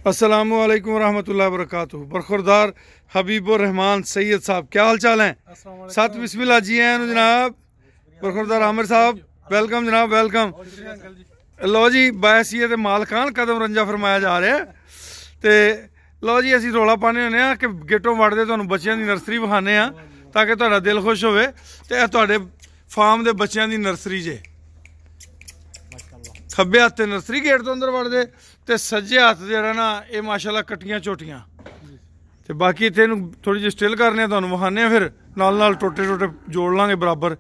अस्सलामु अलैकुम रहमतुल्लाहि व बरकातुहू। बरखुरदार हबीबुर रहमान सैयद साहब, क्या हाल चाल हैं? सत बिस्मिल्लाह जी हैं जनाब। बरखुरदार आमिर साहब, वेलकम जनाब, वेलकम। लो जी, बैसीए ते मालकान कदम रंजा फरमाया जा रहा है। तो लो जी, असीं रौला पाने होने कि गेटों वड़दे तुहानूं बच्चों की नर्सरी विखाने आ ताकि तुहाडा दिल खुश होवे। ते इह तुहाडे फार्म दे बच्चों की नर्सरी जे। खब्बे हत्थ नर्सरी गेट तो अंदर वड़दे ते सज्जे हत्थ जेहड़ा ना ये माशाल्लाह कट्टियां चोटियां ते बाकी इत्थे थोड़ी जी स्टिल करने तुहानूं विखाने फिर नाल टोटे टोटे जोड़ लांगे बराबर।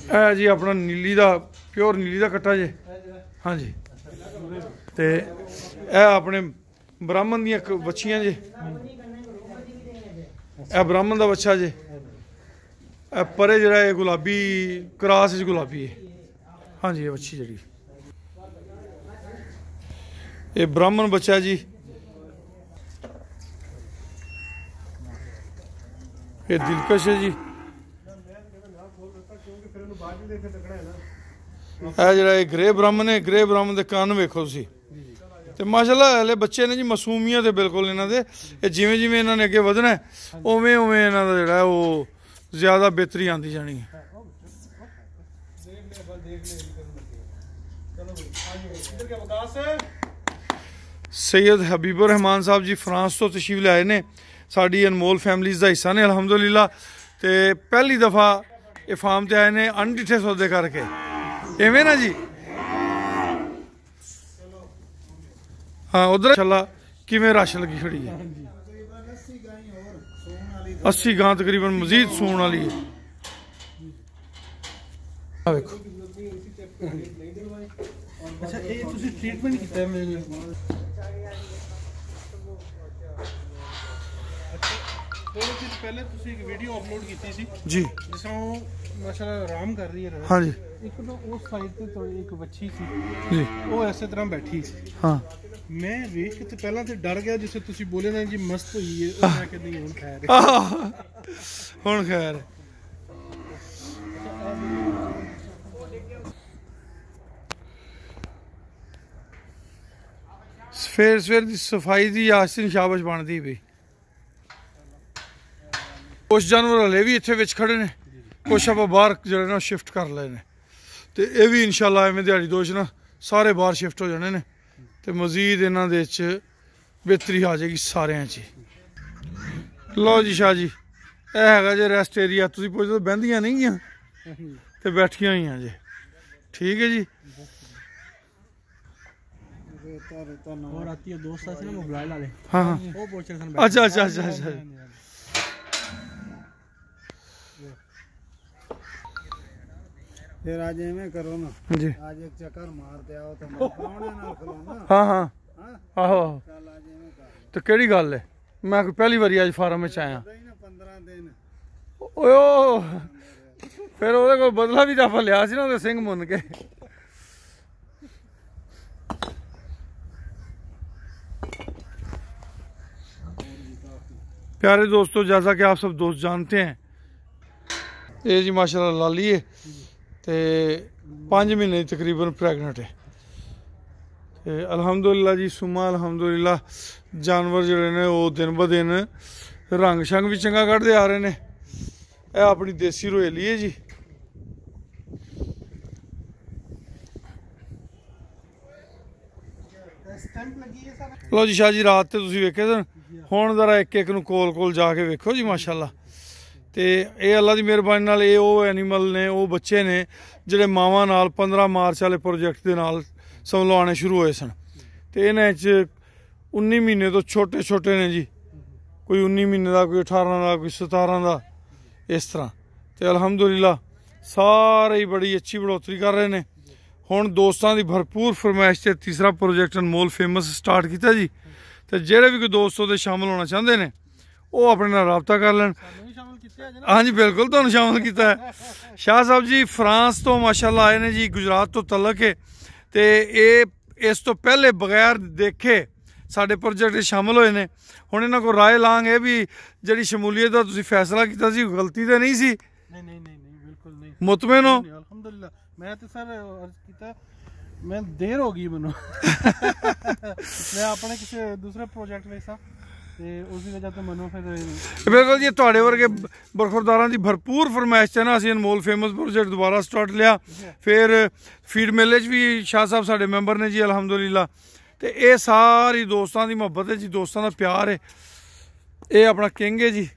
है जी अपना नीली दा प्योर नीली दा कट्टा जे। हाँ जी, ते ए अपने ब्राह्मण दियां बच्चियां जे। ए ब्राह्मण दा बच्चा जे। ए परे जेहड़ा ये गुलाबी क्रास च गुलाबी है। हाँ जी, ये बच्ची जी ये ब्राह्मण बच्चा जी। ये दिलकश है जी। जरा ये ग्रे ब्राह्मण है, ग्रे ब्राह्मण के कान वेखो तुसीं ते माशाल्लाह हले बच्चे ने जी मासूमियत है बिल्कुल इन्हां दे। जिवें जिवें इन्हां ने अगे वधना है उवें उवें इन्हां दा जेहड़ा वो ज़्यादा बेहतरी आंदी जानी है। सैयद हबीबुर रहमान साहब जी फ्रांस तो तशरीफ लाए ने, साड़ी अनमोल फैमिलीज़ का हिस्सा ने अलहमदुलिल्लाह। तो पहली दफ़ा ये फार्म ते आए ने अनडिठे सौदे करके, इवें ना जी। हाँ, उधर इंशाल्लाह किवें रश लगी खड़ी है। 80 गां तकरीबन मजीद सूण वाली है। देखो अच्छा, ये तुसी ट्रीटमेंट कीता है मेरे लिए? थोड़े दिन पहले तुसी एक वीडियो अपलोड की थी जी, जिसमें माशाल्लाह आराम कर रही है। हाँ जी, एक तो उस साइड पे तो एक बच्ची थी जी, वो ऐसे तरह बैठी सी। हाँ मैं वेख के पहला तो डर गया जिसे तुसी बोले ना जी मस्त हुई है। मैं कहती नहीं हुन खैर है, हुन खैर है। सवेर सवेर की सफाई की आस्तीन शाबाश बनती पई। कुछ जानवर हले भी इत्थे विच खड़े ने, कुछ आप बाहर जड़े ना शिफ्ट कर ले ने। तो ये भी इंशाल्लाह एवं दिहाड़ी दोश ना सारे बाहर शिफ्ट हो जाने ने ते मजीद इन्हां दे च बेहतरी आ जाएगी सारे च। लो जी शाह जी, यह हैगा जे रेस्ट एरिया। तुसीं पुछदे बहंदियां नहीं गियां ते बैठियां होईयां जे। ठीक है जी। और आती है दोस्त आते ना मोबाइल वाले। हाँ हाँ, वो पूछ रहे थे अच्छा अच्छा अच्छा अच्छा। फिर आज एवें करो ना जी, आज एक चक्कर मारते आओ तो पावणे नाल खलोना। हाँ हाँ, हां आहो। चल आज एवें कर तो केड़ी गल है, मैं कोई पहली बारी आज फार्म में आया। दई ना 15 दिन ओए ओ, फिर ਉਹਦੇ ਕੋਲ ਬਦਲਾ ਵੀ ਤਾਂ ਆਪਾਂ ਲਿਆ ਸੀ ਨਾ ਉਹਦੇ ਸਿੰਘ ਮੁੰਨ ਕੇ। प्यारे दोस्तों, जैसा कि आप सब दोस्त जानते हैं, ये जी माशाल्लाह लाली है तो 5 महीने तकरीबन प्रेगनेंट है। तो अलहमदुलिल्लाह जी, सुमा अलहमदुलिल्लाह जानवर जोड़े ने वो दिन ब दिन रंग शंग भी चंगा कढ़ते आ रहे हैं। यह अपनी देसी रोहेली है जी। लो जी शाह जी, रात तो तुसीं वेखे सन, हुण जरा एक एक नूं कोल कोल जाके वेखो जी माशाल्लाह। तो ये अल्लाह की मेहरबानी नाल ये वो एनीमल ने, वो बच्चे ने जिहड़े मावां नाल 15 मार्च वाले प्रोजेक्ट के नाल समझ लो आने शुरू होए सन। तो इन्हां च 19 महीने तो छोटे छोटे ने जी, कोई 19 महीने का, कोई 18 का, कोई 17 का, इस तरह। तो अलहमदुलिल्लाह सारे ही बड़ी अच्छी बढ़ोतरी कर रहे हैं। हुण दोस्तां की भरपूर फरमाइश से तीसरा प्रोजेक्ट अनमोल फेमस स्टार्ट किया जी। तो जेह्ड़े भी कोई दोस्त उहदे शामिल होना चाहते हैं वो अपने नाल राबता कर लैन। हाँ जी बिल्कुल, तुहानूं शामिल किया है। शाह साहब जी फ्रांस तो माशाल्लाह आए ने जी, गुजरात तो तलक है। तो ये इस तो पहले बगैर देखे साडे प्रोजेक्ट शामिल होए ने। हुण इन्हां कोल राय लांग है भी जिहड़ी शमूलीयत दा तुसीं फैसला कीता सी गलती तो नहीं सी? नहीं नहीं नहीं नहीं, बिल्कुल नहीं। मुतमिन हो? अल्हम्दुलिल्लाह। मैं तो सर अर्ज किया मैं देर हो गई मैनू मैं अपने किसी दूसरे प्रोजेक्ट में सा ਤੇ ਉਸ ਦੀ ਵਜ੍ਹਾ ਤੋਂ ਮੈਨੂੰ ਫਿਰ ਬਿਲਕੁਲ ਜੀ ਤੁਹਾਡੇ ਵਰਗੇ ਬਰਖੁਰਦਾਰਾਂ ਦੀ ਭਰਪੂਰ ਫਰਮਾਇਸ਼ ਹੈ ਨਾ ਅਸੀਂ ਅਨਮੋਲ ਫੇਮਸ ਪ੍ਰੋਜੈਕਟ ਦੁਬਾਰਾ ਸਟਾਰਟ ਲਿਆ। ਫਿਰ ਫੀਡ ਮੇਲੇ 'ਚ ਵੀ ਸ਼ਾਹ ਸਾਹਿਬ ਸਾਡੇ ਮੈਂਬਰ ਨੇ ਜੀ ਅਲਹਮਦੁਲਿਲਾ। ਤੇ ਇਹ ਸਾਰੀ ਦੋਸਤਾਂ ਦੀ ਮੁਹੱਬਤ ਹੈ ਜੀ, ਦੋਸਤਾਂ ਦਾ ਪਿਆਰ ਹੈ। ਇਹ ਆਪਣਾ ਕਿੰਗ ਹੈ ਜੀ।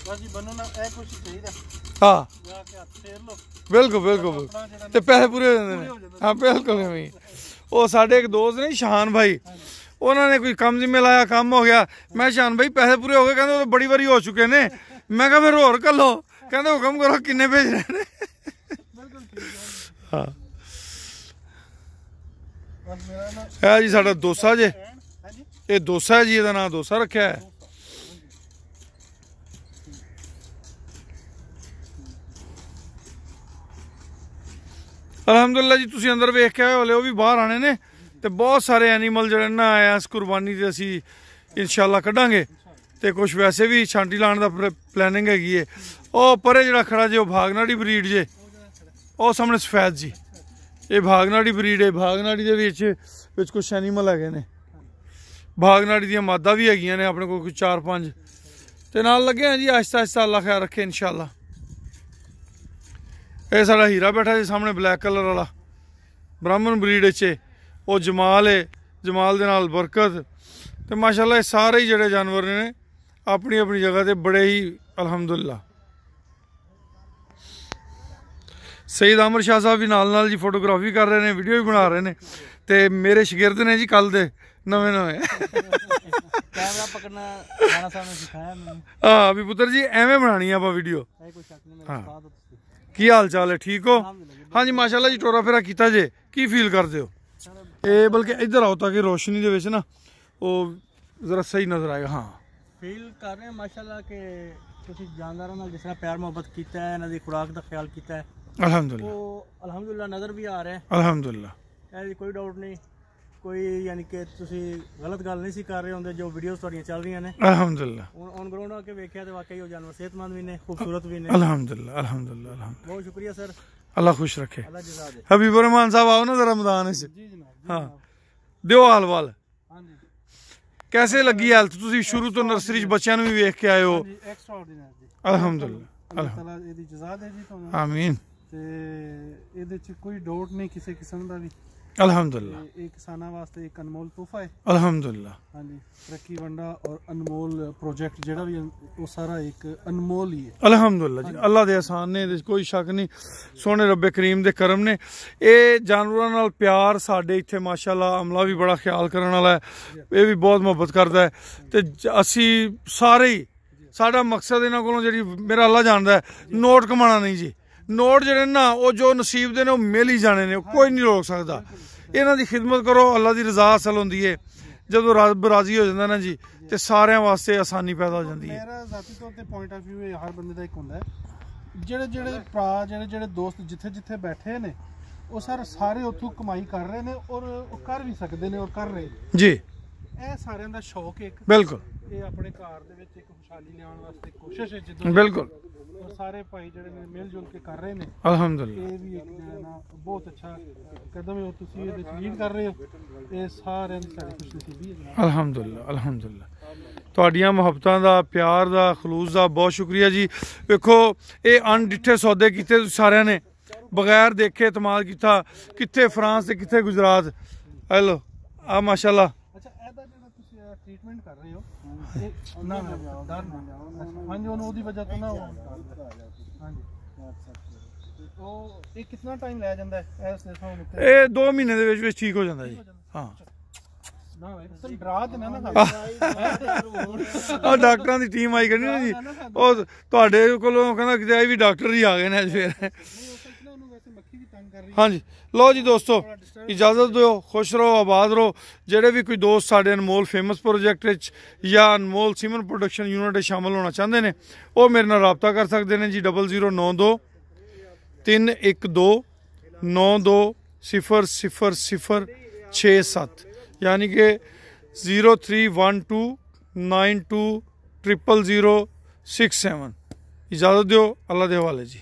ਬਸ ਜੀ ਬਣੋ ਨਾ ਇਹ ਕੁਛ ਚਾਹੀਦਾ ਹਾਂ ਜਾ ਕੇ ਹੱਥ ਫੇਰ ਲਓ। ਬਿਲਕੁਲ ਬਿਲਕੁਲ ਤੇ ਪੈਸੇ ਪੂਰੇ ਹੋ ਜਾਂਦੇ ਨੇ। ਹਾਂ ਬਿਲਕੁਲ ਐਵੇਂ। ਉਹ ਸਾਡੇ ਇੱਕ ਦੋਸਤ ਨੇ ਸ਼ਾਨ ਭਾਈ, ਉਹਨਾਂ ਨੇ ਕੋਈ ਕੰਮ ਜ਼ਿੰਮੇ ਲਾਇਆ, ਕੰਮ ਹੋ ਗਿਆ। ਮੈਂ ਸ਼ਾਨ ਭਾਈ ਪੈਸੇ ਪੂਰੇ ਹੋ ਗਏ, ਕਹਿੰਦੇ ਉਹ ਬੜੀ ਵਾਰੀ ਹੋ ਚੁੱਕੇ ਨੇ। ਮੈਂ ਕਿਹਾ ਫਿਰ ਹੋਰ ਕਰ ਲਓ, ਕਹਿੰਦੇ ਹੁਕਮ ਕਰੋ ਕਿੰਨੇ ਭੇਜ ਰਹੇ ਨੇ। ਹਾਂ ਇਹ ਜੀ ਸਾਡਾ ਦੋਸਾ ਜੇ, ਇਹ ਦੋਸਾ ਹੈ ਜੀ, ਇਹਦਾ ਨਾਂ ਦੋਸਾ ਰੱਖਿਆ ਹੈ। ਅਲਹਮਦੁਲਿਲਾ ਜੀ ਤੁਸੀਂ ਅੰਦਰ ਵੇਖ ਕੇ ਆਏ ਹੋਲੇ, ਉਹ ਵੀ ਬਾਹਰ ਆਣੇ ਨੇ। ਤੇ ਬਹੁਤ ਸਾਰੇ ਐਨੀਮਲ ਜਿਹੜੇ ਨਾ ਆਇਆ ਇਸ ਕੁਰਬਾਨੀ ਤੇ ਅਸੀਂ ਇਨਸ਼ਾਅੱਲਾ ਕੱਢਾਂਗੇ। ਤੇ ਕੁਝ ਵੈਸੇ ਵੀ ਛਾਂਟੀ ਲਾਉਣ ਦਾ ਪਲੈਨਿੰਗ ਹੈਗੀ ਹੈ। ਉਹ ਪਰੇ ਜਿਹੜਾ ਖੜਾ ਜੇ ਉਹ ਭਾਗਨਾੜੀ ਬਰੀਡ ਜੇ, ਉਹ ਸਾਹਮਣੇ ਸਫੈਦ ਜੀ, ਇਹ ਭਾਗਨਾੜੀ ਬਰੀਡ ਹੈ। ਭਾਗਨਾੜੀ ਦੇ ਵਿੱਚ ਕੁਝ ਐਨੀਮਲ ਹੈਗੇ ਨੇ। ਭਾਗਨਾੜੀ ਦੀਆਂ ਮਾਦਾ ਵੀ ਹੈਗੀਆਂ ਨੇ ਆਪਣੇ ਕੋਲ ਕੋਈ 4-5। ਤੇ ਨਾਲ ਲੱਗੇ ਆ ਜੀ ਆਹਿਸਤਾ ਆਹਿਸਤਾ, ਅੱਲਾ ਖੈਰ ਰੱਖੇ ਇਨਸ਼ਾਅੱਲਾ। ਇਹ ਸਾਡਾ ਹੀਰਾ ਬੈਠਾ ਜੀ ਸਾਹਮਣੇ ਬਲੈਕ ਕਲਰ ਵਾਲਾ, ਬ੍ਰਾਹਮਣ ਬਰੀਡ 'ਚ। ਉਹ ਜਮਾਲ ਹੈ, ਜਮਾਲ ਦੇ ਨਾਲ ਬਰਕਤ। ਤੇ ਮਾਸ਼ਾਅੱਲਾ ਇਹ ਸਾਰੇ ਹੀ ਜਿਹੜੇ ਜਾਨਵਰ ਨੇ ਆਪਣੀ ਆਪਣੀ ਜਗ੍ਹਾ ਤੇ ਬੜੇ ਹੀ ਅਲਹਮਦੁਲਿਲਾ। ਸਈਦ ਆਮਰ ਸ਼ਾਹ ਸਾਹਿਬ ਵੀ ਨਾਲ ਜੀ ਫੋਟੋਗ੍ਰਾਫੀ ਕਰ ਰਹੇ ਨੇ, ਵੀਡੀਓ ਵੀ ਬਣਾ ਰਹੇ ਨੇ। ਤੇ ਮੇਰੇ ਸ਼ਾਗਿਰਦ ਨੇ ਜੀ ਕੱਲ ਦੇ ਨਵੇਂ कैमरा पकड़ना राणा साहब ने सिखाया मैंने। हाँ भी पुत्र जी एवें बनानी है आप वीडियो। हाँ की हाल चाल है, ठीक हो? हाँ जी माशाल्लाह जी। टोरा फेरा कीता जे, की फील करते हो? ये बल्कि इधर आओ ताकि रोशनी दे विच ना वो जरा सही नजर आएगा। हाँ फील कर रहे हैं माशाल्लाह के ਤੁਸੀਂ ਜਾਨਵਰਾਂ ਨਾਲ ਜਿਸ ਤਰ੍ਹਾਂ ਪਿਆਰ ਮੁਹੱਬਤ ਕੀਤਾ ਹੈ, ਇਹਨਾਂ ਦੀ ਖੁਰਾਕ ਦਾ ਖਿਆਲ ਕੀਤਾ ਹੈ, ਅਲਹਮਦੁਲਿਲਾ। ਉਹ ਅਲਹਮਦੁਲਿਲਾ ਨਜ਼ਰ ਵੀ ਆ ਰਿਹਾ ਹੈ। ਅਲਹਮਦੁਲਿਲਾ ਇਹਦੀ ਕੋਈ ਡਾਊਟ ਨਹੀਂ, ਕੋਈ ਯਾਨੀ ਕਿ ਤੁਸੀਂ ਗਲਤ ਗੱਲ ਨਹੀਂ ਸੀ ਕਰ ਰਹੇ ਹੁੰਦੇ। ਜੋ ਵੀਡੀਓਜ਼ ਤੁਹਾਡੀਆਂ ਚੱਲ ਰਹੀਆਂ ਨੇ ਅਲਹਮਦੁਲਿਲਾ, ਔਨ ਗਰਾਊਂਡ ਆ ਕੇ ਵੇਖਿਆ ਤੇ ਵਾਕਈ ਉਹ ਜਾਨਵਰ ਸਿਹਤਮੰਦ ਵੀ ਨੇ, ਖੂਬਸੂਰਤ ਵੀ ਨੇ। ਅਲਹਮਦੁਲਿਲਾ ਅਲਹਮਦੁਲਿਲਾ। ਬਹੁਤ ਸ਼ੁਕਰੀਆ ਸਰ, अल्लाह खुश रखे। अल्लाह जज़ा दे। हबीब रहमान साहब आओ ना जरा मैदान से। ਜੀ ਜਨਾਬ। हाँ ਦਿਓ ਹਾਲ ਵਾਲ। ਹਾਂਜੀ कैसे लगी हेल्थ? ਤੁਸੀਂ ਸ਼ੁਰੂ ਤੋਂ ਨਰਸਰੀ 'ਚ ਬੱਚਿਆਂ ਨੂੰ ਵੀ ਵੇਖ ਕੇ ਆਏ ਹੋ। ਜੀ ਐਕਸਟਰਾਆਰਡੀਨਰੀ ਜੀ। ਅਲਹਮਦੁਲਿਲਾ ਅੱਲਾਹ ਤਾਲਾ ਇਹਦੀ ਜਜ਼ਾ ਦੇ ਜੀ ਤੁਹਾਨੂੰ। ਆਮੀਨ। ਤੇ ਇਹਦੇ 'ਚ ਕੋਈ ਡਾਊਟ ਨਹੀਂ ਕਿਸੇ ਕਿਸਮ ਦਾ ਵੀ। ਅਲਹਮਦੁਲਿਲਾ ਇਹ ਕਿਸਾਨਾਂ ਵਾਸਤੇ ਇੱਕ ਅਨਮੋਲ ਤੋਹਫਾ ਹੈ। ਅਲਹਮਦੁਲਿਲਾ। ਹਾਂਜੀ ਤਰੱਕੀ ਵੰਡਾ ਔਰ ਅਨਮੋਲ ਪ੍ਰੋਜੈਕਟ ਜਿਹੜਾ ਵੀ ਉਹ ਸਾਰਾ ਇੱਕ ਅਨਮੋਲ ਹੀ ਹੈ। ਅਲਹਮਦੁਲਿਲਾ ਜੀ ਅੱਲਾ ਦੇ ਅਹਿਸਾਨ ਨੇ, ਇਹਦੇ 'ਚ ਕੋਈ ਸ਼ੱਕ ਨਹੀਂ। ਸੋਹਣੇ ਰੱਬੇ ਕਰੀਮ ਦੇ ਕਰਮ ਨੇ। ਇਹ ਜਾਨਵਰਾਂ ਨਾਲ ਪਿਆਰ ਸਾਡੇ ਇੱਥੇ ਮਾਸ਼ਾਅੱਲਾ ਅਮਲਾ ਵੀ ਬੜਾ ਖਿਆਲ ਕਰਨ ਵਾਲਾ ਹੈ, ਇਹ ਵੀ ਬਹੁਤ ਮੁਹੱਬਤ ਕਰਦਾ ਹੈ। ਤੇ ਅਸੀਂ ਸਾਰੇ ਹੀ, ਸਾਡਾ ਮਕਸਦ ਇਹਨਾਂ ਕੋਲੋਂ ਜਿਹੜੀ ਮੇਰਾ ਅੱਲਾ ਜਾਣਦਾ ਹੈ, ਨੋਟ ਕਮਾਉਣਾ ਨਹੀਂ ਜੀ। ਨੋਟ ਜਿਹੜੇ ਨਾ ਉਹ ਜੋ ਨਸੀਬ ਦੇ ਨੇ ਉਹ ਮਿਲ ਹੀ ਜਾਣੇ ਨੇ, ਕੋਈ ਨਹੀਂ ਰੋਕ ਸਕਦਾ। ਇਹਨਾਂ ਦੀ ਖਿਦਮਤ ਕਰੋ, ਅੱਲਾ ਦੀ ਰਜ਼ਾ ਹਾਸਲ ਹੁੰਦੀ ਹੈ। ਜਦੋਂ ਰੱਬ ਰਾਜ਼ੀ ਹੋ ਜਾਂਦਾ ਨਾ ਜੀ ਤੇ ਸਾਰਿਆਂ ਵਾਸਤੇ ਆਸਾਨੀ ਪੈਦਾ ਹੋ ਜਾਂਦੀ ਹੈ। ਮੇਰਾ ਜ਼ਾਤੀ ਤੌਰ ਤੇ ਪੁਆਇੰਟ ਆਫ ਵਿਊ ਇਹ ਹਰ ਬੰਦੇ ਦਾ ਇੱਕ ਹੁੰਦਾ ਹੈ। ਜਿਹੜੇ ਭਰਾ ਜਿਹੜੇ ਦੋਸਤ ਜਿੱਥੇ ਬੈਠੇ ਨੇ ਉਹ ਸਾਰੇ ਉੱਥੋਂ ਕਮਾਈ ਕਰ ਰਹੇ ਨੇ ਔਰ ਉਹ ਕਰ ਵੀ ਸਕਦੇ ਨੇ ਔਰ ਕਰ ਰਹੇ ਜੀ। ਇਹ ਸਾਰਿਆਂ ਦਾ ਸ਼ੌਕ ਹੈ ਇੱਕ। ਬਿਲਕੁਲ ਇਹ ਆਪਣੇ ਘਰ ਦੇ ਵਿੱਚ ਇੱਕ ਖੁਸ਼ਹਾਲੀ ਲਿਆਉਣ ਵਾਸਤੇ ਕੋਸ਼ਿਸ਼ ਹੈ ਜਿੱਦਾਂ ਬਿਲਕੁਲ। ਸਾਰੇ ਭਾਈ ਜਿਹੜੇ ਨੇ ਮਿਲ ਜੁਲ ਕੇ ਕਰ ਰਹੇ ਨੇ ਅਲਹਮਦੁਲਿਲਾ। ਇਹ ਵੀ ਇੱਕ ਜਿਹੜਾ ਨਾ ਬਹੁਤ ਅੱਛਾ ਕਦਮ ਹੈ, ਤੁਸੀਂ ਇਹਦੇ ਵਿੱਚ ਲੀਡ ਕਰ ਰਹੇ ਹੋ। ਇਹ ਸਾਰਿਆਂ ਦੀ ਸਾਡੀ ਖੁਸ਼ਨਸੀਬੀ ਹੈ ਜਨਾਬ। ਅਲਹਮਦੁਲਿਲਾ ਅਲਹਮਦੁਲਿਲਾ। ਤੁਹਾਡੀਆਂ ਮੁਹੱਬਤਾਂ ਦਾ, ਪਿਆਰ ਦਾ, ਖਲੂਸ ਦਾ ਬਹੁਤ ਸ਼ੁਕਰੀਆ ਜੀ। ਵੇਖੋ ਇਹ ਅਣਡਿੱਠੇ ਸੌਦੇ ਕੀਤੇ ਤੁਸੀਂ ਸਾਰਿਆਂ ਨੇ, ਬਗੈਰ ਦੇਖੇ ਇਤਮਾਦ ਕੀਤਾ। ਕਿੱਥੇ ਫਰਾਂਸ ਤੇ ਕਿੱਥੇ ਗੁਜਰਾਤ। ਹੈਲੋ ਆ ਮਾਸ਼ਾਅੱਲਾ। ਅੱਛਾ ਇਹਦਾ ਜਿਹੜਾ ਤੁਸੀਂ ਟ੍ਰੀਟਮੈਂਟ ਕਰ ਰਹੇ ਹੋ ਇਹ ਨਾ ਡਰ ਨਾ ਹਾਂਜੀ ਉਹਦੀ ਵਜ੍ਹਾ ਤੋਂ ਨਾ ਹਾਂਜੀ ਉਹ ਇਹ ਕਿੰਨਾ ਟਾਈਮ ਲੈ ਜਾਂਦਾ ਹੈ ਇਸ ਦੇ ਉੱਤੇ? ਇਹ 2 ਮਹੀਨੇ ਦੇ ਵਿੱਚ ਠੀਕ ਹੋ ਜਾਂਦਾ ਜੀ। ਹਾਂ ਨਾ ਵੇ ਤੁਸੀਂ ਡਰਾ ਤੇ ਨਾ ਆ ਡਾਕਟਰਾਂ ਦੀ ਟੀਮ ਆਈ ਕਰਨੀ ਨਾ ਜੀ, ਉਹ ਤੁਹਾਡੇ ਕੋਲੋਂ ਕਹਿੰਦਾ ਕਿਤੇ ਇਹ ਵੀ ਡਾਕਟਰ ਹੀ ਆ ਗਏ ਨੇ ਅੱਜ ਫਿਰ। ਹਾਂਜੀ ਲਓ ਜੀ ਦੋਸਤੋ ਇਜਾਜ਼ਤ ਦਿਓ, ਖੁਸ਼ ਰਹੋ, ਆਬਾਦ ਰਹੋ। ਜਿਹੜੇ ਵੀ ਕੋਈ ਦੋਸਤ ਸਾਡੇ ਅਨਮੋਲ ਫੇਮਸ ਪ੍ਰੋਜੈਕਟ ਵਿੱਚ ਜਾਂ ਅਨਮੋਲ ਸੀਮਨ ਪ੍ਰੋਡਕਸ਼ਨ ਯੂਨਿਟ ਵਿੱਚ ਸ਼ਾਮਲ ਹੋਣਾ ਚਾਹੁੰਦੇ ਨੇ ਉਹ ਮੇਰੇ ਨਾਲ ਰਾਬਤਾ ਕਰ ਸਕਦੇ ਨੇ ਜੀ। 0092 312 92000067 यानी कि 031292000067। इजाज़त दो, अल्लाह दे हवाले जी।